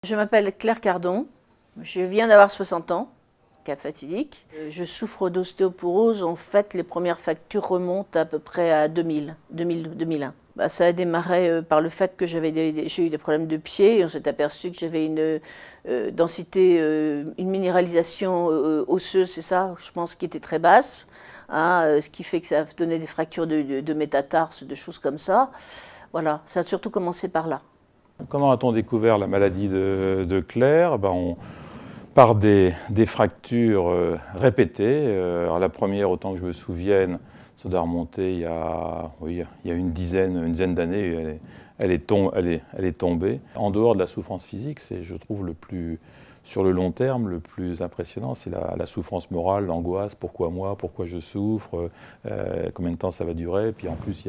Je m'appelle Claire Cardon, je viens d'avoir 60 ans, cas fatidique. Je souffre d'ostéoporose. En fait, les premières factures remontent à peu près à 2001. Ça a démarré par le fait que j'ai eu des problèmes de pied et on s'est aperçu que j'avais une densité, une minéralisation osseuse, c'est ça, je pense, qui était très basse, hein, ce qui fait que ça donnait des fractures de métatarses, de choses comme ça. Voilà, ça a surtout commencé par là. Comment a-t-on découvert la maladie de Claire? Par des fractures répétées. Alors la première, autant que je me souvienne, ça doit remonter il y a une dizaine d'années, elle est tombée. En dehors de la souffrance physique, c'est, je trouve, sur le long terme, le plus impressionnant, c'est la souffrance morale, l'angoisse. Pourquoi moi? Pourquoi je souffre? Combien de temps ça va durer? Puis en plus,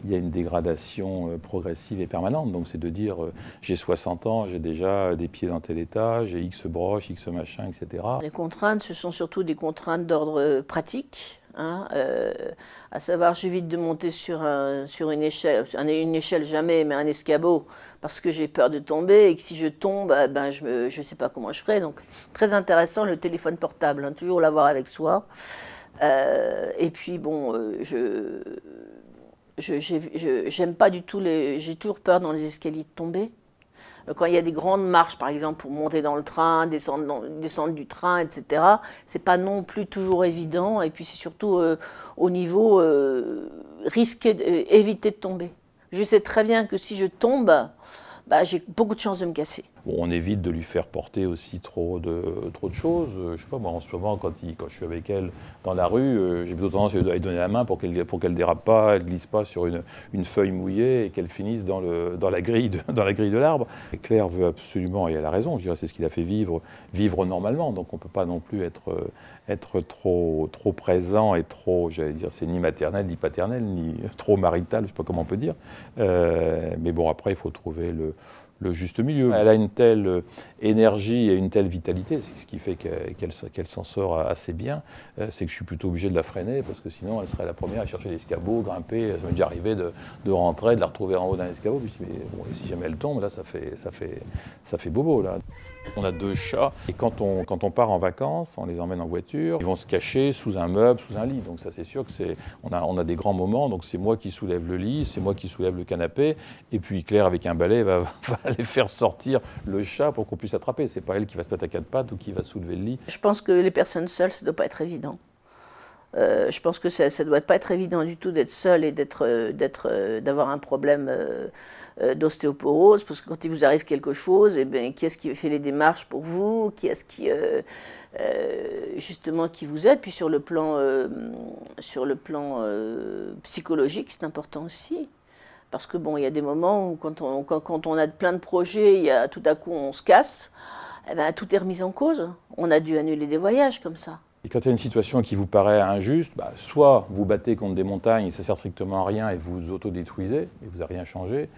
il y a une dégradation progressive et permanente. Donc c'est de dire, j'ai 60 ans, j'ai déjà des pieds dans tel état, j'ai X broches, X machin, etc. Les contraintes, ce sont surtout des contraintes d'ordre pratique. Hein, à savoir, j'évite de monter sur une échelle jamais, mais un escabeau, parce que j'ai peur de tomber et que si je tombe, je ne sais pas comment je ferai. Donc, très intéressant le téléphone portable, hein, toujours l'avoir avec soi. Et puis, bon, j'aime pas du tout j'ai toujours peur dans les escaliers de tomber. Quand il y a des grandes marches, par exemple, pour monter dans le train, descendre du train, etc., c'est pas non plus toujours évident. Et puis c'est surtout au niveau éviter de tomber. Je sais très bien que si je tombe, j'ai beaucoup de chances de me casser. Bon, on évite de lui faire porter aussi trop de choses. Je sais pas, moi en ce moment, quand je suis avec elle dans la rue, j'ai plutôt tendance à lui donner la main pour qu'elle dérape pas, elle glisse pas sur une feuille mouillée et qu'elle finisse dans la grille de l'arbre. Et Claire veut absolument, et elle a raison, je dirais, c'est ce qu'il a fait vivre normalement. Donc on peut pas non plus être trop présent et trop, j'allais dire, c'est ni maternel, ni paternel, ni trop marital, je sais pas comment on peut dire. Mais bon, après, il faut trouver le juste milieu. Elle a une telle énergie et une telle vitalité, ce qui fait qu'elle s'en sort assez bien, c'est que je suis plutôt obligé de la freiner, parce que sinon elle serait la première à chercher l'escabeau, grimper. Ça m'est déjà arrivé de rentrer, de la retrouver en haut d'un escabeau, puis mais bon, si jamais elle tombe, là ça fait bobo là. On a 2 chats, et quand on part en vacances, on les emmène en voiture, ils vont se cacher sous un meuble, sous un lit. Donc ça c'est sûr que on a des grands moments, donc c'est moi qui soulève le lit, c'est moi qui soulève le canapé, et puis Claire avec un balai va aller faire sortir le chat pour qu'on puisse l'attraper. C'est pas elle qui va se mettre à 4 pattes ou qui va soulever le lit. Je pense que les personnes seules, ça doit pas être évident. Je pense que ça ne doit pas être évident du tout d'être seul et d'avoir un problème d'ostéoporose, parce que quand il vous arrive quelque chose, qui est-ce qui fait les démarches pour vous, qui est-ce qui justement qui vous aide, puis sur le plan psychologique, c'est important aussi. Parce que bon, il y a des moments où quand on a plein de projets, tout à coup on se casse, tout est remis en cause. On a dû annuler des voyages comme ça. Et quand il y a une situation qui vous paraît injuste, soit vous battez contre des montagnes, ça ne sert strictement à rien et vous vous autodétruisez, et vous n'avez rien changé,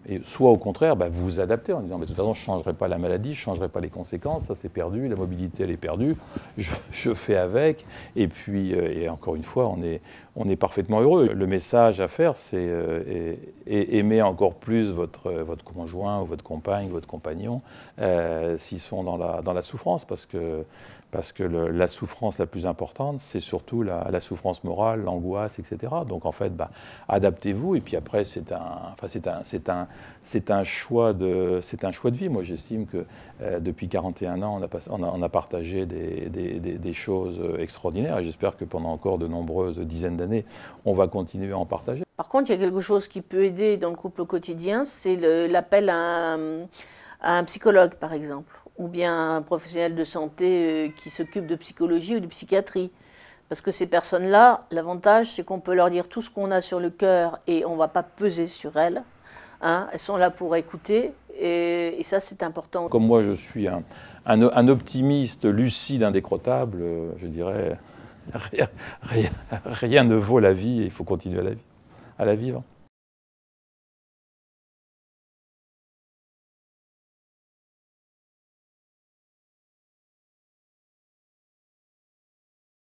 et soit au contraire, vous vous adaptez en disant de toute façon je ne changerai pas la maladie, je ne changerai pas les conséquences, ça c'est perdu, la mobilité elle est perdue, je fais avec, et puis et encore une fois on est parfaitement heureux. Le message à faire, c'est aimer encore plus votre conjoint ou votre compagne, votre compagnon, s'ils sont dans la souffrance, parce que la souffrance la plus importante, c'est surtout la souffrance morale, l'angoisse, etc. Donc en fait, adaptez-vous, et puis après c'est un choix de vie. Moi j'estime que depuis 41 ans, on a partagé des choses extraordinaires, et j'espère que pendant encore de nombreuses dizaines d'années, on va continuer à en partager. Par contre, il y a quelque chose qui peut aider dans le couple au quotidien, c'est l'appel à un psychologue, par exemple, ou bien un professionnel de santé qui s'occupe de psychologie ou de psychiatrie. Parce que ces personnes-là, l'avantage, c'est qu'on peut leur dire tout ce qu'on a sur le cœur et on ne va pas peser sur elles. Hein, elles sont là pour écouter, et ça, c'est important. Comme moi, je suis un optimiste lucide, indécrottable, je dirais, rien ne vaut la vie et il faut continuer à la vivre.